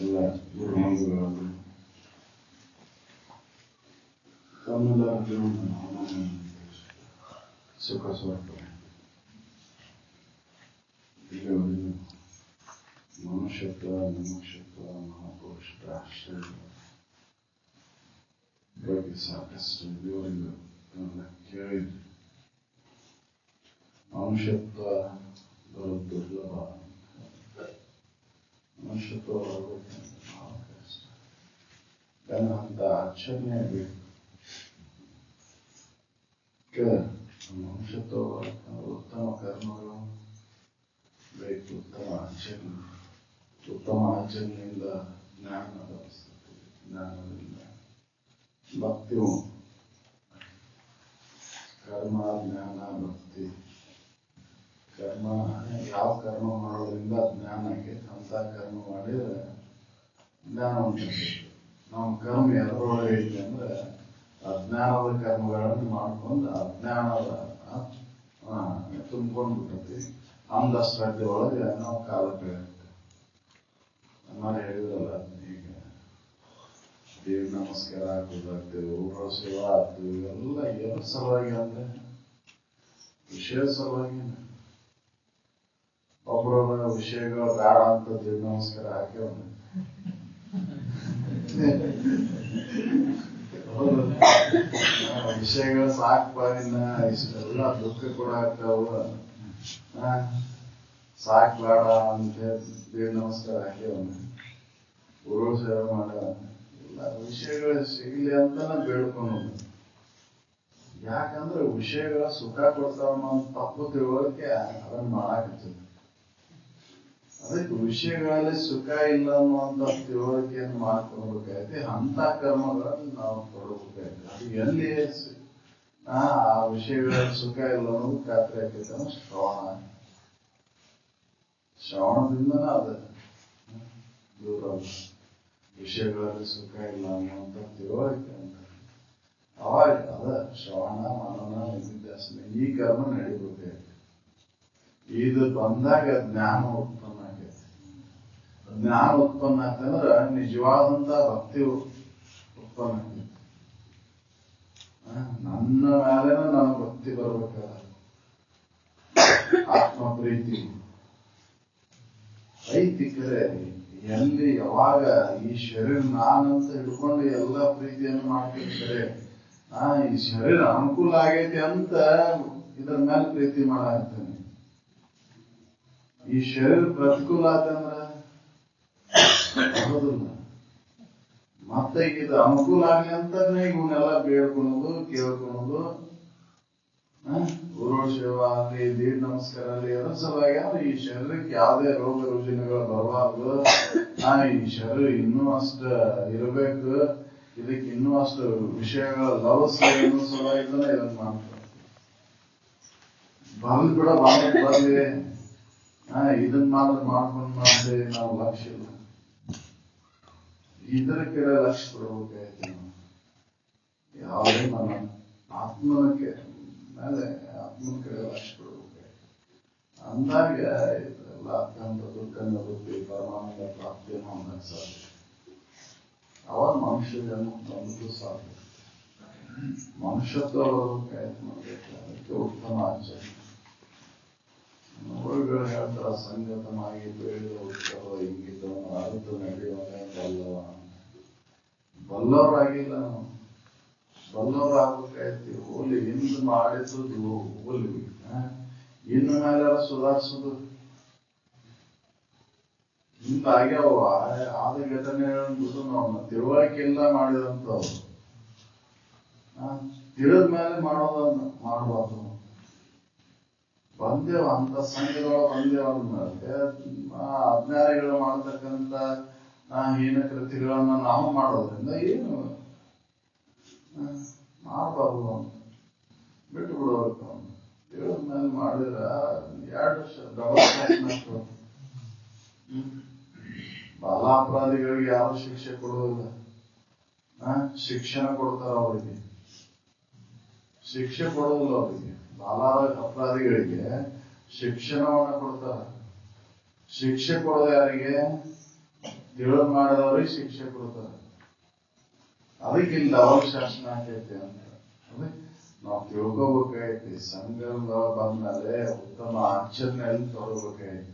ಎಲ್ಲ ಗುರುಮಂದಿರಗಳಲ್ಲಿ ತಮ್ಮೆಲ್ಲರ ಜೀವನ ಸುಖ ಸ್ವರ್ಪ ಇಲ್ಲಿವರೆಗೂ ಮನುಷ್ಯತ್ವ ಮನುಷ್ಯತ್ವ ಮಹಾಪುರುಷರ ಆಶ್ರಯ ಬಗ್ಗೆ ಸಾಕಷ್ಟು ಇಲ್ಲಿವರೆಗೂ ಕೇಳಿದ್ವಿ. ಮನುಷ್ಯತ್ವ ಬರೋದು ದುರ್ಲಭ, ಮನುಷ್ಯತ್ವ ಬರಬೇಕಂದ್ರೆ ಬಹಳ ಕಷ್ಟ. ಅಂತ ಆಚರಣೆ ಬೇಕು. ಮನುಷ್ಯತ್ವ ಉತ್ತಮ ಕರ್ಮಗಳು ಬೇಕು, ಉತ್ತಮ ಆಚರಣೆ. ಉತ್ತಮ ಆಚರಣೆಯಿಂದ ಜ್ಞಾನ ಬರ್ತದೆ, ಜ್ಞಾನದಿಂದ ಭಕ್ತಿಯು ಕರ್ಮ ಜ್ಞಾನ ಭಕ್ತಿ. ಕರ್ಮ ಯಾವ ಕರ್ಮ ಮಾಡೋದ್ರಿಂದ ಜ್ಞಾನ ಆಗೈತೆ ಅಂತ ಕರ್ಮ ಮಾಡಿದ್ರೆ ಜ್ಞಾನ ಉಂಟಾಗೈತೆ. ನಮ್ಮ ಕರ್ಮ ಎಲ್ಲರೊಳಗೆ ಐತೆ ಅಂದ್ರೆ ಅಜ್ಞಾನದ ಕರ್ಮಗಳನ್ನು ಮಾಡ್ಕೊಂಡು ಅಜ್ಞಾನದ ತುಂಬ್ಕೊಂಡು ಬಿಟ್ಟೈತಿ. ಅಂಧಶ್ರದ್ಧೆ ಒಳಗೆ ನಾವು ಕಾಲ ಕಳೆಯುತ್ತೆ. ಅನ್ನಾರು ಹೇಳಿದ್ರಲ್ಲ, ಈಗ ದೇವ್ರ ನಮಸ್ಕಾರ ಹಾಕೋದಾಗ್ತೇವೆ, ಊರ ಸೇವಾ ಆಗ್ತೇವೆ, ಇವೆಲ್ಲ ಏನು ಸಲುವಾಗಿ ಅಂದ್ರೆ ವಿಷಯ ಸಲುವಾಗಿ. ಒಬ್ಬರ ವಿಷಯಗಳು ಬೇಡ ಅಂತ ದೇವ್ರ ನಮಸ್ಕಾರ ಹಾಕ್ಯವ, ವಿಷಯಗಳು ಸಾಕಪ್ಪ, ಇನ್ನ ಇಷ್ಟೆಲ್ಲ ದುಃಖ ಕೂಡ ಆಗ್ತಾವ, ಸಾಕ್ ಬೇಡ ಅಂತ ದೇವ್ರ ನಮಸ್ಕಾರ ಹಾಕ್ಯವ. ಗುರು ಸೇವೆ ಮಾಡ ಎಲ್ಲ ವಿಷಯಗಳು ಸಿಗ್ಲಿ ಅಂತ ಬೇಡ್ಕೊಂಡು. ಯಾಕಂದ್ರೆ ವಿಷಯಗಳ ಸುಖ ಕೊಡ್ತಾವ ಅನ್ನೋ ತಪ್ಪು ತಿಳುವಳಿಕೆ ಅದನ್ನ ಮಾಡಾಕತ್ತದ. ಅದಕ್ಕೆ ವಿಷಯಗಳಲ್ಲಿ ಸುಖ ಇಲ್ಲ ಅನ್ನುವಂತ ತಿಳುವಳಿಕೆಯನ್ನು ಮಾಡ್ಕೊಳ್ಬೇಕಾಯ್ತು. ಅಂತ ಕರ್ಮಗಳನ್ನು ನಾವು ಕೊಡಬೇಕಾಯ್ತು. ಅದು ಎಲ್ಲಿ ಆ ವಿಷಯಗಳಲ್ಲಿ ಸುಖ ಇಲ್ಲ ಅನ್ನೋದು ಖಾತ್ರಿ ಆಕೈತೆ ಅಂದ್ರೆ ಶ್ರವಣದಿಂದನ ಅದ ದೂರ. ವಿಷಯಗಳಲ್ಲಿ ಸುಖ ಇಲ್ಲ ಅನ್ನುವಂತ ತಿಳುವಳಿಕೆ ಅಂತ ಅವಾಗ ಅದ ಶ್ರವಣ ಮನನ ನಿಧಿಧ್ಯಾಸನ ಈ ಕರ್ಮ ನಡಿಬೇಕಾಯ್ತು. ಇದು ಬಂದಾಗ ಜ್ಞಾನ ಉತ್ಪನ್ನ ಆಗೈತೆ. ಜ್ಞಾನ ಉತ್ಪನ್ನ ಆಗ್ತಂದ್ರೆ ನಿಜವಾದಂತ ಭಕ್ತಿ ಉತ್ಪನ್ನ ಆಗೈತೆ. ನನ್ನ ಮೇಲೆನ ನನ್ನ ಭಕ್ತಿ ಬರ್ಬೇಕಾದ ಆತ್ಮ ಪ್ರೀತಿ ಐತಿ. ಕರೆ ಎಲ್ಲಿ ಯಾವಾಗ ಈ ಶರೀರ ನಾನಂತ ಹಿಡ್ಕೊಂಡು ಎಲ್ಲ ಪ್ರೀತಿಯನ್ನು ಮಾಡ್ತಿರ್ತಾರೆ, ಈ ಶರೀರ ಅನುಕೂಲ ಆಗೈತಿ ಅಂತ ಇದ್ರ ಮೇಲೆ ಪ್ರೀತಿ ಮಾಡಾಕ್ತೇನೆ. ಈ ಶರೀರ ಪ್ರತಿಕೂಲ ಆತಂದ್ರ ಬರೋದಿಲ್ಲ. ಮತ್ತೆ ಇದು ಅನುಕೂಲ ಆಗ್ಲಿ ಅಂತಾನೆ ಇವನ್ನೆಲ್ಲ ಬೇಡ್ಕೊಳೋದು ಕೇಳ್ಕೊಳೋದು. ಗುರು ಸೇವಾ ಅಲ್ಲಿ ದೇವ್ರ ನಮಸ್ಕಾರ ಅಲ್ಲಿ ಅದರ ಸಲುವಾಗಿ ಈ ಶರೀರಕ್ಕೆ ಯಾವುದೇ ರೋಗ ರುಜಿನಗಳು ಬರಬಾರ್ದು. ಈ ಶರೀರ ಇನ್ನೂ ಅಷ್ಟ ಇರಬೇಕು, ಇದಕ್ಕೆ ಇನ್ನೂ ಅಷ್ಟು ವಿಷಯಗಳ ಲವಸ ಅನ್ನೋ ಸಲುವಾಗಿ ಇದನ್ನ ಮಾಡ್ತಾರೆ. ಬರ್ಲಿ ಬಿಡ ಬರ್ಲಿ, ಇದನ್ನ ಮಾಡ್ಕೊಂಡು ಮಾಡ್ತೇವೆ ನಾವು. ಲಕ್ಷ್ಯ ಇಲ್ಲ, ಇದರ ಕಡೆ ಲಕ್ಷ್ಯ ಕೊಡಬೇಕಾಯ್ತು. ನಾವು ಯಾವುದೇ ನಮ್ಮ ಆತ್ಮನ ಮೇಲೆ ಆತ್ಮನ ಕಡೆ ಲಕ್ಷ್ಯ ಕೊಡಬೇಕಾಯ್ತು. ಅಂದಾಗ ಇದೆಲ್ಲ ಅತ್ಯಂತ ದುಃಖ ನಿವೃತ್ತಿ ಪರಮಾನಂದ ಪ್ರಾಪ್ತಿಯನ್ನು ಹೊಂದಕ್ಕೆ ಸಾಧ್ಯ. ಅವಾಗ ಮನುಷ್ಯ ಜನ್ಮ ಬಂದು ಸಾಧ್ಯ. ಮನುಷ್ಯತ್ವ ಬರಬೇಕಾಯ್ತು ಮಾಡಬೇಕು. ಅದಕ್ಕೆ ಉತ್ತಮ ಆಚರಣೆ. ನೋವುಗಳು ಹೇಳ್ತಾರ, ಸಂಗತನಾಗಿ ಬೆಳೆದ ಉತ್ಸವ ಹಿಂಗಿದ್ದವನು ಅರಿತು ನಡೆಯುವನೇ ಬಲ್ಲವ. ಬಲ್ಲವರಾಗಿಲ್ಲ ನಾವು, ಬಲ್ಲವರಾಗಬೇಕಾಯ್ತಿ. ಹೋಲಿ ಹಿಂದ್ ಮಾಡಿಸುದು ಹೋಲಿ, ಇನ್ನು ಮೇಲೆ ಸುಧಾರಿಸುದು ಇಂತ ಆಗ್ಯಾವ. ಆದ ಘಟನೆಗಳು ನಾವು ತಿಳುವಳಿಕೆ ಇಲ್ಲ ಮಾಡಿದಂಥವು. ತಿಳಿದ ಮೇಲೆ ಮಾಡೋದನ್ನ ಮಾಡಬಾರ್ದು. ಬಂದೇವ ಅಂತ ಸಂಘದೊಳ ಬಂದೇವ ಅಂದ್ಮೇಲೆ ಅಜ್ಞಾನಿಗಳು ಮಾಡತಕ್ಕಂತ ಹೀನ ಕೃತಿಗಳನ್ನ ನಾವು ಮಾಡೋದ್ರಿಂದ ಏನು ಮಾಡಬಾರ್ದು ಅಂತ ಬಿಟ್ಟು ಬಿಡೋರ್ಕ. ತಿಳಿದ ಮೇಲೆ ಮಾಡಿದ್ರ 2 ವರ್ಷ ಡಬಲ್. ಬಾಲಾಪರಾಧಿಗಳಿಗೆ ಯಾರು ಶಿಕ್ಷೆ ಕೊಡೋದಿಲ್ಲ, ಶಿಕ್ಷಣ ಕೊಡ್ತಾರ ಅವರಿಗೆ. ಶಿಕ್ಷೆ ಕೊಡೋದಿಲ್ಲ ಅವರಿಗೆ. ಬಾಲ ಅಪರಾಧಿಗಳಿಗೆ ಶಿಕ್ಷಣವನ್ನ ಕೊಡ್ತಾರ. ಶಿಕ್ಷೆ ಕೊಡೋದು ಯಾರಿಗೆ? ತಿಳಿದ್ ಮಾಡಿದವ್ರಿಗೆ ಶಿಕ್ಷೆ ಕೊಡ್ತಾರೆ. ಅದಕ್ಕೆ ಇಲ್ಲಿ ಡಬಲ್ ಶಾಸನ ಆಕೈತಿ ಅಂತ. ಅದಕ್ಕೆ ನಾವು ತಿಳ್ಕೊಬೇಕಾಯ್ತಿ. ಸಂಘ ಬಂದ್ಮೇಲೆ ಉತ್ತಮ ಆಚರಣೆಯಲ್ಲಿ ತೊಡಬೇಕಾಯ್ತು.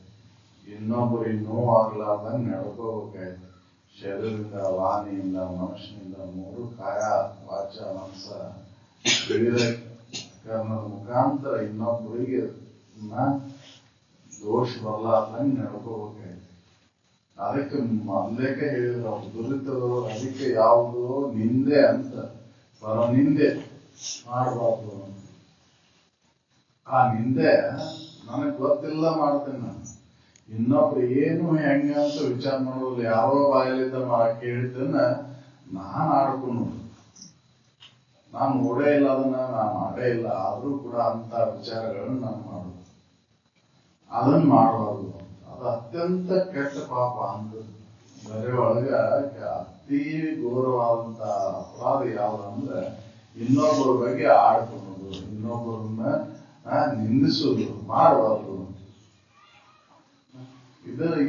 ಇನ್ನೊಬ್ಬರಿಗೆ ನೋವಾಗ್ಲಾರ್ದಂಗೆ ನಡ್ಕೋಬೇಕಾಯ್ತು. ಶರೀರದಿಂದ, ವಾಣಿಯಿಂದ, ಮನುಷ್ಯನಿಂದ, ಮೂರು ಕಾಯ, ವಾಚ, ಮನಸ, ವಿವಿಧ ಕಾರಣದ ಮುಖಾಂತರ ಇನ್ನೊಬ್ಬರಿಗೆ ದೋಷ ಬರ್ಲಾರ್ದಂಗೆ ನಡ್ಕೋಬೇಕಾಯ್ತು. ಅದಕ್ಕೆ ಮೊದಲೇಕೆ ಹೇಳಿದ್ರು ಅವ್ರು ದುರಿತದವರು ಅದಕ್ಕೆ ಯಾವುದು ನಿಂದೆ ಅಂತ, ಪರ ನಿಂದೆ ಮಾಡಬಾರ್ದು. ಆ ನಿಂದೆ ನನಗ್ ಗೊತ್ತಿಲ್ಲ ಮಾಡ್ತೇನೆ ನಾನು. ಇನ್ನೊಬ್ರು ಏನು ಹೆಂಗ ಅಂತ ವಿಚಾರ ಮಾಡೋದಿಲ್ಲ. ಯಾರೋ ಬಾಯಲ್ಲಿದ್ದ ಕೇಳಿದ್ದನ್ನ ನಾನ್ ಆಡ್ಕೊಂಡು ನಾನು ಓಡೇ ಇಲ್ಲ, ಅದನ್ನ ನಾನು ಮಾಡೇ ಇಲ್ಲ. ಆದ್ರೂ ಕೂಡ ಅಂತ ವಿಚಾರಗಳನ್ನ ನಾನು ಮಾಡೋದು, ಅದನ್ನ ಮಾಡಬಾರ್ದು. ಅದು ಅತ್ಯಂತ ಕೆಟ್ಟ ಪಾಪ ಅಂತ. ಬೇರೆ ಒಳಗ ಅತಿ ಘೋರವಾದಂತ ಅಪರಾಧ ಯಾವ್ದಂದ್ರೆ ಇನ್ನೊಬ್ಬರ ಬಗ್ಗೆ ಆಡ್ಕೊಳ್ಳೋದು, ಇನ್ನೊಬ್ಬರನ್ನ ನಿಂದಿಸೋದು ಮಾಡಬಾರ್ದು.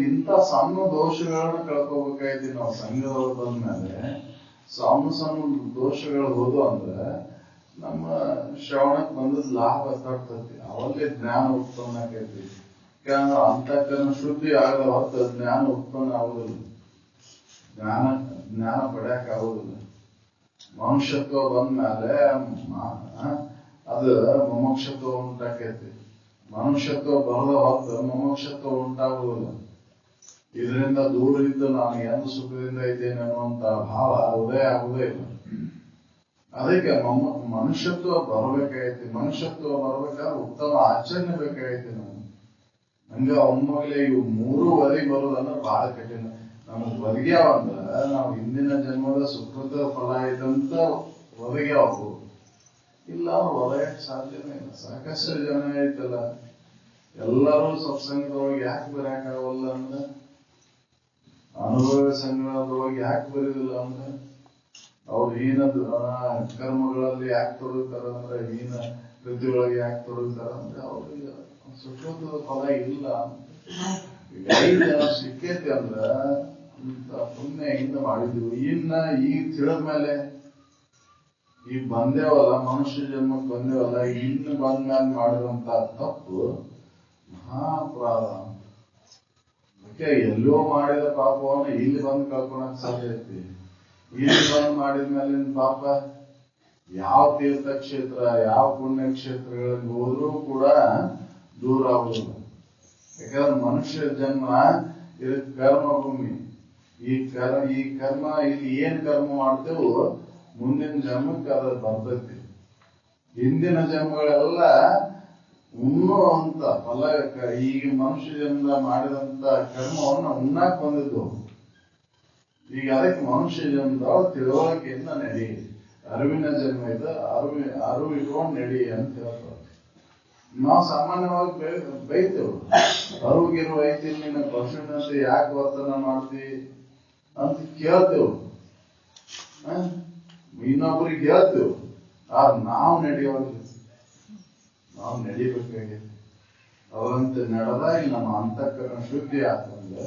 ಇಂಥ ಸಣ್ಣ ದೋಷಗಳನ್ನ ಕಳ್ಕೋಬೇಕಾಯ್ತಿ ನಾವು ಸಂಘದೊಳಗೆ ಬಂದ್ಮೇಲೆ. ಸಣ್ಣ ದೋಷಗಳು ಹೋದು ಅಂದ್ರೆ ನಮ್ಮ ಶ್ರವಣಕ್ಕೆ ಬಂದದ್ ಲಾಭ ತರ್ತತಿ. ಅವಲ್ಲೇ ಜ್ಞಾನ ಉತ್ಪನ್ನ ಆಕೈತಿ. ಯಾಕಂದ್ರೆ ಅಂತಃಕರಣ ಶುದ್ಧಿ ಆಗದ ಹೊರತು ಜ್ಞಾನ ಉತ್ಪನ್ನ ಆಗುದಿಲ್ಲ, ಜ್ಞಾನ ಪಡ್ಯಾಕ ಆಗುದಿಲ್ಲ. ಮನುಷ್ಯತ್ವ ಬಂದ್ಮೇಲೆ ಅದು ಮುಮುಕ್ಷತ್ವ ಉಂಟಾಕೈತಿ. ಮನುಷ್ಯತ್ವ ಬರದ ಹೊರತು ಮುಮುಕ್ಷತ್ವ ಉಂಟಾಗುವುದಿಲ್ಲ. ಇದರಿಂದ ದೂರ ಇದ್ದು ನಾನು ಎಂದು ಸುಖದಿಂದ ಇದ್ದೇನೆ ಅನ್ನುವಂತ ಭಾವ ಉದಯ ಆಗುವುದೇ ಇಲ್ಲ. ಅದಕ್ಕೆ ಮನುಷ್ಯತ್ವ ಬರಬೇಕಾಯ್ತಿ. ಮನುಷ್ಯತ್ವ ಬರ್ಬೇಕಾದ್ರೆ ಉತ್ತಮ ಆಚರಣೆ ಬೇಕಾಯ್ತಿ. ಹಂಗ ಒಮ್ಮಗಲೇ ಇವು ಮೂರುವರೆ ಬರೋದಂದ್ರೆ ಬಹಳ ಕಠಿಣ. ನಮಗ್ ಒದಗ್ಯಾವಂದ್ರ ನಾವು ಹಿಂದಿನ ಜನ್ಮದ ಸುಕೃತ ಫಲ ಐತಂತ ಒದಗ್ಯಾವು. ಇಲ್ಲ ಒದಗಕ್ಕೆ ಸಾಧ್ಯನೇ ಇಲ್ಲ. ಸಾಕಷ್ಟು ಜನ ಐತಲ್ಲ, ಎಲ್ಲರೂ ಸತ್ಸಂಗದೊಳಗೆ ಯಾಕೆ ಬರಕಾಗಲ್ಲ ಅಂದ್ರೆ, ಅನುಭವ ಸಂಗ್ರಹದೊಳಗೆ ಯಾಕೆ ಬರೋದಿಲ್ಲ ಅಂದ್ರೆ, ಅವ್ರು ಹೀನ ಕರ್ಮಗಳಲ್ಲಿ ಯಾಕೆ ತೊಡಗುತ್ತಾರ ಅಂದ್ರೆ, ಹೀನ ಕೃತಿಯೊಳಗೆ ಯಾಕೆ ತೊಡಗುತ್ತಾರ ಅಂದ್ರೆ ಅವ್ರಿಗೆ ಸುಕೃತದ ಫಲ ಇಲ್ಲ. ಈಗ 5 ಜನ ಸಿಕ್ಕೈತಿ ಅಂದ್ರ ಅಂತ ಪುಣ್ಯ ಹಿಂದೆ ಮಾಡಿದ್ವಿ. ಈಗ ತಿಳಿದ್ಮೇಲೆ ಈಗ ಬಂದೇವಲ್ಲ, ಮನುಷ್ಯ ಜನ್ಮಕ್ಕೆ ಬಂದೇವಲ್ಲ, ಇನ್ನು ಬಂದ್ಮೇಲೆ ಮಾಡಿದಂತ ತಪ್ಪು ಮಹಾ ಅಪರಾಧ. ಅದಕ್ಕೆ ಎಲ್ಲೋ ಮಾಡಿದ ಪಾಪವನ್ನು ಇಲ್ಲಿ ಬಂದು ಕಳ್ಕೊಳಕ್ ಸಾಧ್ಯ ಐತಿ. ಇಲ್ಲಿ ಬಂದು ಮಾಡಿದ್ಮೇಲಿನ ಪಾಪ ಯಾವ ತೀರ್ಥಕ್ಷೇತ್ರ, ಯಾವ ಪುಣ್ಯಕ್ಷೇತ್ರಗಳಿಗೆ ಹೋದ್ರೂ ಕೂಡ ದೂರ ಆಗುದಿಲ್ಲ. ಯಾಕಂದ್ರೆ ಮನುಷ್ಯ ಜನ್ಮ ಇದು ಕರ್ಮ ಭೂಮಿ. ಈ ಕರ್ಮ ಇಲ್ಲಿ ಏನ್ ಕರ್ಮ ಮಾಡ್ತೇವೋ ಮುಂದಿನ ಜನ್ಮಕ್ಕೆ ಅದ ಬರ್ತೈತಿ. ಹಿಂದಿನ ಜನ್ಮಗಳೆಲ್ಲ ಉಣ್ಣುವಂತ ಫಲ, ಈಗ ಮನುಷ್ಯ ಜನ್ಮ ಮಾಡಿದಂತ ಕರ್ಮವನ್ನ ಉಣ್ಣಾಕ್ ಬಂದಿದ್ದು. ಈಗ ಅದಕ್ಕೆ ಮನುಷ್ಯ ಜನ್ಮದ ತಿಳುವಳಿಕೆಯಿಂದ ನಡಿ, ಅರಿವಿನ ಜನ್ಮ ಇದ್ದ ಅರಿವು ಇಟ್ಕೊಂಡು ನಡಿ ಅಂತ ಹೇಳ್ತಾರೆ. ನಾವು ಸಾಮಾನ್ಯವಾಗಿ ಬೈತೇವೆ, ಅರಿವಿಗಿರುವ ಐತಿ ನಿನ್ನ ಪಶುವಿನಂತೆ ಯಾಕೆ ವರ್ತನ ಮಾಡ್ತಿ ಅಂತ ಕೇಳ್ತೇವೆ, ಇನ್ನೊಬ್ರಿಗೆ ಹೇಳ್ತೇವೆ. ನಾವು ನಡೆಯೋದಿಲ್ಲ. ನಾವು ನಡಿಬೇಕಾಗೈತಿ. ಅವರಂತೆ ನಡೆದಾಗ ನಮ್ಮ ಅಂತಃಕರಣ ಶುದ್ಧಿ ಆಗ್ತಂದ್ರೆ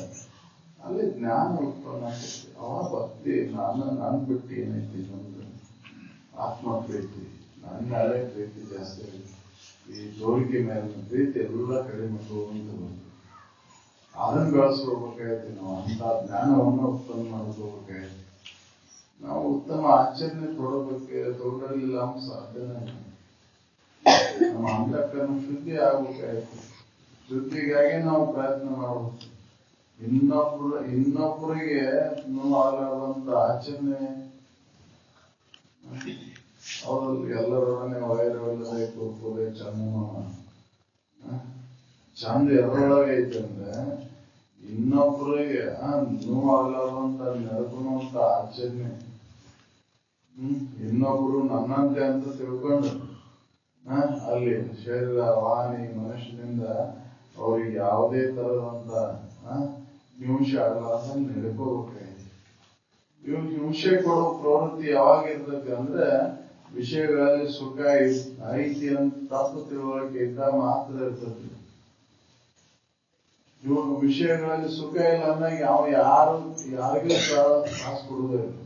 ಅಲ್ಲಿ ಜ್ಞಾನ ಉತ್ಪನ್ನ ಆಗ್ತೈತಿ. ಅವ ಭಕ್ತಿ, ನನ್ ಬಿಟ್ಟು ಏನೈತಿ ನಮ್ದು ಆತ್ಮ ಪ್ರೀತಿ, ನನ್ನ ಮೇಲೆ ಪ್ರೀತಿ ಜಾಸ್ತಿ ಐತಿ. ಈ ಜೋಳಿಗೆ ಮೇಲಿನ ಪ್ರೀತಿ ಎಲ್ಲ ಕಡಿಮೆ ಹೋಗುವಂತ ಬಂತು. ಅದನ್ನ ಬೆಳೆಸ್ಕೋಬೇಕಾಗೈತಿ. ನಾವು ಅಂತ ಜ್ಞಾನವನ್ನು ಉತ್ಪನ್ನ ಮಾಡ್ಕೋಬೇಕಾಗೈತಿ. ನಾವು ಉತ್ತಮ ಆಚರಣೆ ತೊಡಲಿಲ್ಲ ಅಂತ ಸಾಧ್ಯನೇ ಇಲ್ಲ. ನಮ್ಮ ಅಂತಃಕರಣ ಶುದ್ಧಿ ಆಗ್ಬೇಕಾಯ್ತು. ಶುದ್ಧಿಗಾಗಿ ನಾವು ಪ್ರಯತ್ನ ಮಾಡಬೇಕು. ಇನ್ನೊಬ್ಬರಿಗೆ ನೋವಾಗಲಾರ್ದಂತ ಆಚರಣೆ ಅವರಲ್ಲಿ ಎಲ್ಲರೊಡನೆ ವೈರವಿಲ್ಲದೆ ಕೂರ್ಕೋದೆ ಚಂದ ಚಂದ ಎರಡೊಳಗೆ ಐತಂದ್ರೆ ಇನ್ನೊಬ್ಬರಿಗೆ ನೋವಾಗಲಾರ್ದಂತ ನಡ್ಕೊಳ್ಳುವಂತ ಆಚರಣೆ. ಇನ್ನೊಬ್ರು ನನ್ನಂತೆ ಅಂತ ತಿಳ್ಕೊಂಡು ಅಲ್ಲಿ ಶರೀರ, ವಾಣಿ, ಮನುಷ್ಯನಿಂದ ಅವ್ರಿಗೆ ಯಾವುದೇ ತರದಂತ ಹಿಂಸೆ ಆಗಲಾರ್ದಂಗ ನಡ್ಕೋಬೇಕಾಯ್ತು. ಹಿಂಸೆ ಕೊಡೋ ಪ್ರವೃತ್ತಿ ಯಾವಾಗ ಇರ್ತೈತಿ ಅಂದ್ರೆ ವಿಷಯಗಳಲ್ಲಿ ಸುಖ ಐತಿ ಅಂತ ತಪ್ಪು ತಿಳುವಳಿಕೆ ಇದ್ದ ಮಾತ್ರ ಇರ್ತೈತಿ. ಇವಾಗ ವಿಷಯಗಳಲ್ಲಿ ಸುಖ ಇಲ್ಲ ಅಂದಾಗ ಯಾರಿಗೂ ತ್ರಾಸ ಕೊಡುವುದೇ ಇಲ್ಲ.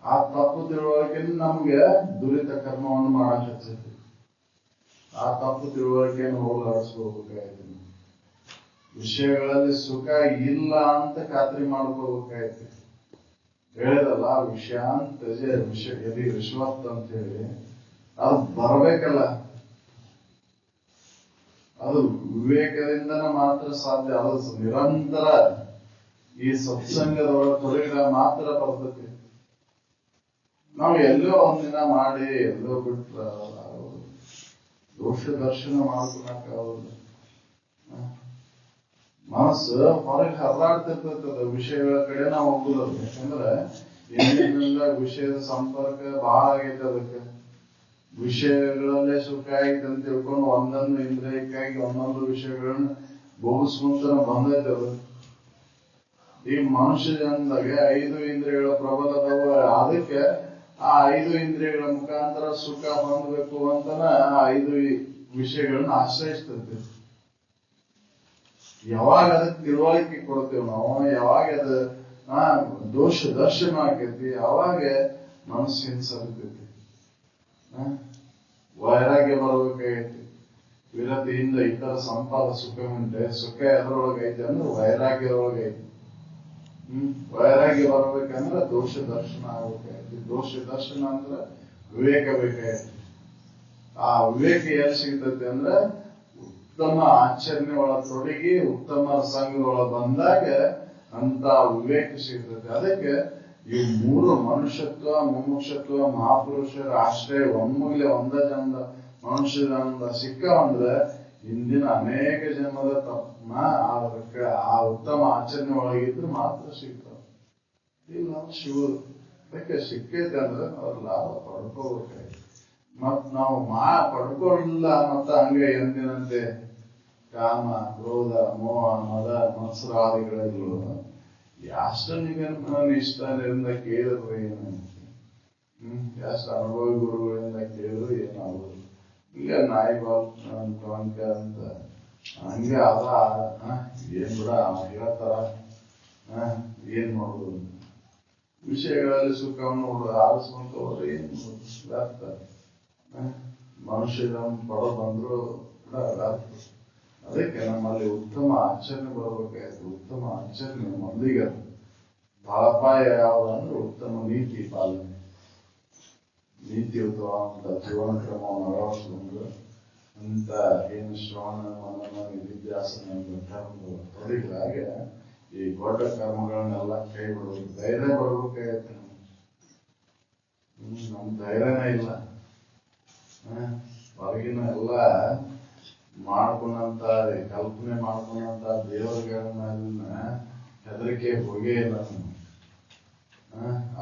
ಆ ತಪ್ಪು ತಿಳುವಳಿಕೆಯನ್ನು ನಮ್ಗೆ ದುರಿತ ಕರ್ಮವನ್ನು ಮಾಡಕ್ ಹಚ್ಚೈತಿ. ಆ ತಪ್ಪು ತಿಳುವಳಿಕೆಯನ್ನು ಹೋಗಲಾಡಿಸ್ಕೋಬೇಕಾಯ್ತು. ವಿಷಯಗಳಲ್ಲಿ ಸುಖ ಇಲ್ಲ ಅಂತ ಖಾತ್ರಿ ಮಾಡ್ಕೋಬೇಕಾಯ್ತು. ಹೇಳಿದಲ್ಲ ವಿಷಯಾಂತ ಎದಿ ವಿಶ್ವತ್ ಅಂತ ಹೇಳಿ ಅದು ಬರಬೇಕಲ್ಲ. ಅದು ವಿವೇಕದಿಂದನ ಮಾತ್ರ ಸಾಧ್ಯ. ಅದು ನಿರಂತರ ಈ ಸತ್ಸಂಗದೊಳಗೆ ತೊಡಗಿದ ಮಾತ್ರ ಬರ್ತದೆ. ನಾವು ಎಲ್ಲೋ ಒಂದಿನ ಮಾಡಿ ಎಲ್ಲೋ ಬಿಟ್ರ ದೋಷ ದರ್ಶನ ಮಾಡ್ಕೊಳಕ್ಕಾಗಲ್ಲ. ಮನಸ್ಸು ಹೊರಗೆ ಹರಿದಾಡ್ತಿರ್ತದ ವಿಷಯಗಳ ಕಡೆ ನಾವು ಹೋಗುದು. ಯಾಕಂದ್ರೆ ಇಂದಿನಿಂದ ವಿಷಯದ ಸಂಪರ್ಕ ಬಹಳ ಆಗೈತೆ. ಅದಕ್ಕೆ ವಿಷಯಗಳಲ್ಲೇ ಸುಖ ಆಗೈತೆ ಅಂತ ತಿಳ್ಕೊಂಡು ಒಂದೊಂದು ಇಂದ್ರಿಯಕ್ಕಾಗಿ ಒಂದೊಂದು ವಿಷಯಗಳನ್ನ ಭೋಗಿಸ್ಕೊಂತ ಬಂದೈತೆ. ಅದು ಈ ಮನುಷ್ಯ ಜನ್ಮದಾಗ 5 ಇಂದ್ರಿಯಗಳ ಪ್ರಬಲದವ. ಅದಕ್ಕೆ ಆ 5 ಇಂದ್ರಿಯಗಳ ಮುಖಾಂತರ ಸುಖ ಹೊಂದಬೇಕು ಅಂತನ 5 ವಿಷಯಗಳನ್ನ ಆಶ್ರಯಿಸ್ತದೆ. ಯಾವಾಗ ಅದಕ್ಕೆ ತಿಳುವಳಿಕೆ ಕೊಡ್ತೇವೆ ನಾವು, ಯಾವಾಗ ಅದ ದೋಷ ದರ್ಶನ ಆಕೈತಿ, ಅವಾಗ ಮನಸ್ಸು ಹಿಂಸರ್ತೈತಿ. ವೈರಾಗ್ಯ ಬರ್ಬೇಕಾಗೈತಿ. ವಿರತಿಯಿಂದ ಇತರ ಸಂಪಾದ ಸುಖ ಉಂಟೆ. ಸುಖ ಎದರೊಳಗೈತಿ ಅಂದ್ರೆ ವೈರಾಗ್ಯದೊಳಗೈತಿ. ವೈರಾಗ್ಯ ಬರ್ಬೇಕಂದ್ರೆ ದೋಷ ದರ್ಶನ ಆಗ್ಬೇಕಾಗೈತಿ. ದೋಷ ದರ್ಶನ ಅಂದ್ರೆ ವಿವೇಕ ಬೇಕಾಗೈತಿ. ಆ ವಿವೇಕ ಎಲ್ಲಿ ಸಿಗ್ತೈತಿ ಅಂದ್ರೆ ಉತ್ತಮ ಆಚರಣೆ ಒಳ ತೊಡಗಿ ಉತ್ತಮ ಸಂಘ ಬಂದಾಗ ಅಂತ ವಿವೇಕ ಸಿಗ್ತದೆ. ಅದಕ್ಕೆ ಈ 3 ಮನುಷ್ಯತ್ವ, ಮುಮುಕ್ಷತ್ವ, ಮಹಾಪುರುಷರ ಆಶ್ರಯ ಒಮ್ಮಗಲೆ ಒಂದ ಜನ್ಮದ ಮನುಷ್ಯ ಜನ್ಮದ ಸಿಕ್ಕ ಅಂದ್ರೆ ಇಂದಿನ ಅನೇಕ ಜನ್ಮದ ಅದಕ್ಕೆ ಆ ಉತ್ತಮ ಆಚರಣೆ ಒಳಗಿದ್ರೆ ಮಾತ್ರ ಸಿಗ್ತಾವ. ಇಲ್ಲ ಶಿವ ಅದಕ್ಕೆ ಸಿಕ್ಕೈತೆ ಅಂದ್ರೆ ಅವ್ರ ಲಾಭ ಪಡ್ಕೋಬೇಕಾಯ್ತು. ಮತ್ ನಾವು ಪಡ್ಕೊಳ್ಳಿಲ್ಲ ಮತ್ತ ಹಂಗೆ ಎಂದಿನಂತೆ ಕಾಮ, ಕ್ರೋಧ, ಮೋಹ, ಮದ, ಮತ್ಸರಾದಿಗಳಿಗೂ ಎಷ್ಟು ನಿಷ್ಠದಿಂದ ಕೇಳಿದ್ರು ಏನು, ಎಷ್ಟು ಅನುಭವಿ ಗುರುಗಳಿಂದ ಕೇಳಿದ್ರು ಏನಾಗುದು. ಈಗ ನಾಯಿ ಬಾಲ್ ಅಂತ ಹಂಗೆ ಅದ ಏನ್ ಬಿಡ ಹೇಳ್ತಾರ ಏನ್ ಮಾಡುದು. ವಿಷಯಗಳಲ್ಲಿ ಸುಖವನ್ನು ಆರಿಸ್ಕೊಂತ ಹೋದ್ರೆ ಏನ್ ವ್ಯರ್ಥ. ಮನುಷ್ಯ ಪಡ ಬಂದ್ರು ವ್ಯರ್ಥ. ಅದಕ್ಕೆ ನಮ್ಮಲ್ಲಿ ಉತ್ತಮ ಆಚರಣೆ ಬರಬೇಕಾಯ್ತು. ಉತ್ತಮ ಆಚರಣೆ ಮಂದಿಗೆ ಫಲಪಾಯ ಯಾವುದಂದ್ರೆ ಉತ್ತಮ ನೀತಿ ಪಾಲನೆ, ನೀತಿಯುತವಾದಂತ ಜೀವನ ಕ್ರಮವನ್ನು ಅಳವಡಿಸಿಕೊಂಡು ಅಂತ ಏನು ಶ್ರವಣ, ಮನನ, ನಿಧಿಧ್ಯಾಸನ ಕರ್ಮಗಳು ತೊಡಗಿದಾಗ ಈ ದೊಡ್ಡ ಕರ್ಮಗಳನ್ನೆಲ್ಲ ಕೈ ಬಿಡಬೇಕು. ಧೈರ್ಯ ಬರ್ಬೇಕಾಗತ್ತೆ. ನಮ್ ಧೈರ್ಯನೇ ಇಲ್ಲ. ಹೊರಗಿನ ಎಲ್ಲ ಮಾಡ್ಕೊಂಡಂತ ಕಲ್ಪನೆ ಮಾಡ್ಕೊಂಡಂತ ದೇವರುಗಳನ್ನ ಹೆದರಿಕೆ ಹೋಗೇ ಇಲ್ಲ.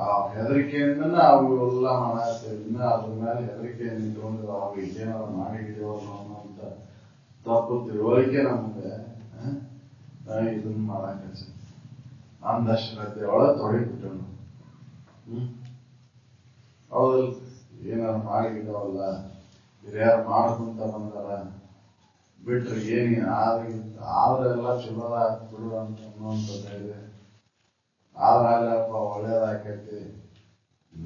ಆ ಹೆದರಿಕೆಯಿಂದನೇ ಅವು ಎಲ್ಲ ಮಾಡಾಕ್ತೇವೆ. ಇನ್ನ ಅದ್ರ ಮೇಲೆ ಹೆದರಿಕೆ ನಿಂತ್ಕೊಂಡು ಅವು ಏನಾದ್ರು ಮಾಡಿದೀವಲ್ಲ ಅನ್ನೋಂತ ತಪ್ಪು ತಿಳುವಳಿಕೆ ನಮ್ಗೆ ಇದನ್ನ ಮಾಡಾಕ ಅಂಧಶ್ರದ್ಧೆ ಒಳಗೆ ತೊಡಗಿಬಿಟ್ಟನು. ಹೌದಲ್, ಏನಾರು ಮಾಡಿದವಲ್ಲ, ಹಿರಿಯರು ಮಾಡ್ಕೊಂತ ಬಂದಾರ ಬಿಟ್ರೆ ಏನಿ ಆದ್ರೆಲ್ಲ ಚಲೋ ಆಗ್ಬಿಡು ಅಂತ ಅನ್ನುವಂಥದ್ದು ಇದೆ. ಆದ್ರಪ್ಪ ಒಳ್ಳೇದಾಕೈತಿ,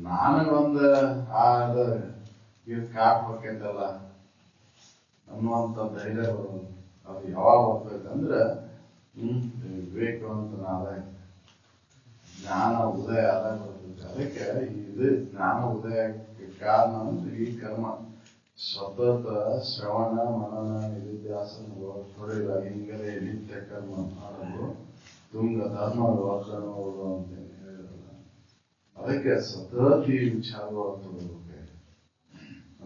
ನನಗೊಂದು ಇದು ಕಾಟ್ಬೇಕೈತಲ್ಲ ಅನ್ನುವಂಥ ಧೈರ್ಯ ಬರೋದು. ಅದು ಯಾವಾಗ ಬರ್ಬೇಕಂದ್ರೆ ವಿವೇಕವಂತನಾದಾಗ, ಜ್ಞಾನ ಉದಯ ಆದಾಗ ಬರ್ತೈತೆ. ಅದಕ್ಕೆ ಇದು ಜ್ಞಾನ ಉದಯಕ್ಕೆ ಕಾರಣ ಅಂದ್ರೆ ಈ ಕರ್ಮ ಸತತ ಶ್ರವಣ, ಮನನ, ನಿಧಿಧ್ಯಾಸನ ತೊಡಗಿದ ಹಿಂಗಲೇ ನಿತ್ಯ ಕರ್ಮ ಮಾಡಲು ತುಂಗ ಧರ್ಮ ವ್ಯವಕರಣಗಳು ಅಂತ ಹೇಳಿರಲ್ಲ. ಅದಕ್ಕೆ ಸತತ ಈ ವಿಚಾರಗಳು ತೊಡಗಬೇಕು.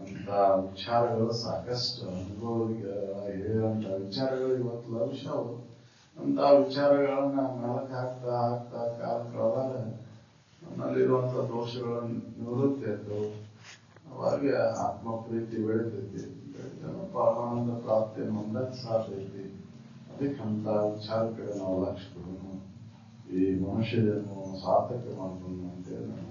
ಅಂತ ವಿಚಾರಗಳು ಸಾಕಷ್ಟು ಅನುಭವಿಗೆ ಹೇಳುವಂತ ವಿಚಾರಗಳು ಇವತ್ತು ಲಭಿಸವು. ಅಂತ ವಿಚಾರಗಳನ್ನ ಮೆಲಕ್ ಹಾಕ್ತಾ ಹಾಕ್ತಾ ಕಾಲ ಕಳೆದಾಗ ನನ್ನಲ್ಲಿರುವಂತ ದೋಷಗಳನ್ನು ನಿವೃತ್ತಿ ಆಯ್ತು. ಅವಾಗ ಆತ್ಮ ಪ್ರೀತಿ ಬೆಳಿತೈತಿ. ಪರಮಾನಂದ ಪ್ರಾಪ್ತಿಯನ್ನು ಹೊಂದಕ್ಕೆ ಸಾಧ್ಯೈತಿ. ಅದಕ್ಕೆ ಅಂತ ವಿಚಾರ ಕಡೆ ನಾವು ಲಕ್ಷ್ಯ ಕೊಡೋಣ. ಈ ಮನುಷ್ಯ ಜನ್ಮ ಸಾರ್ಥಕ ಮಾಡ್ಕೊಂಡು ಅಂತೇಳಿ ನಾನು